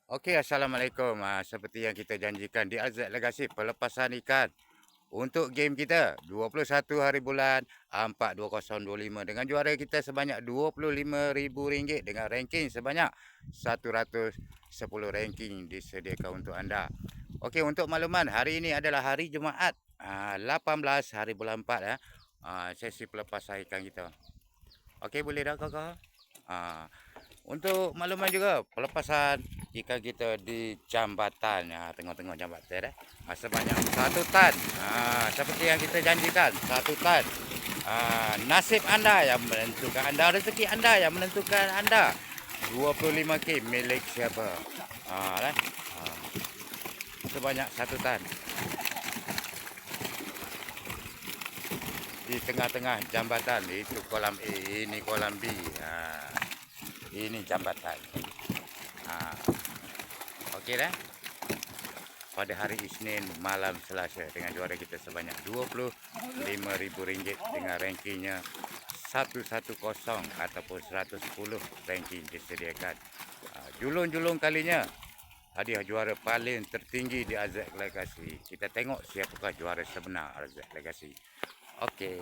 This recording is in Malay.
Okey, Assalamualaikum. Seperti yang kita janjikan di AZ Legacy, pelepasan ikan untuk game kita 21 hari bulan 4 2025 dengan juara kita sebanyak RM25,000 dengan ranking sebanyak 110 ranking disediakan untuk anda. Okey, untuk makluman, hari ini adalah hari Jumaat 18 hari bulan 4 sesi pelepasan ikan kita. Okey, boleh dah kakak? Untuk makluman juga, pelepasan ikan kita di jambatan, tengok-tengok jambatan sebanyak 1 tan. Seperti yang kita janjikan, 1 tan. Nasib anda yang menentukan anda, rezeki anda yang menentukan anda. 25K milik siapa? Sebanyak 1 tan. Di tengah-tengah jambatan, itu kolam A, ini kolam B. Ini jambatan. Okey dah. Pada hari Isnin malam Selasa dengan juara kita sebanyak RM25,000 dengan rankingnya 110 ataupun 110 ranking disediakan. Julung-julung kalinya hadiah juara paling tertinggi di AZ Legacy. Kita tengok siapakah juara sebenar AZ Legacy. Okey.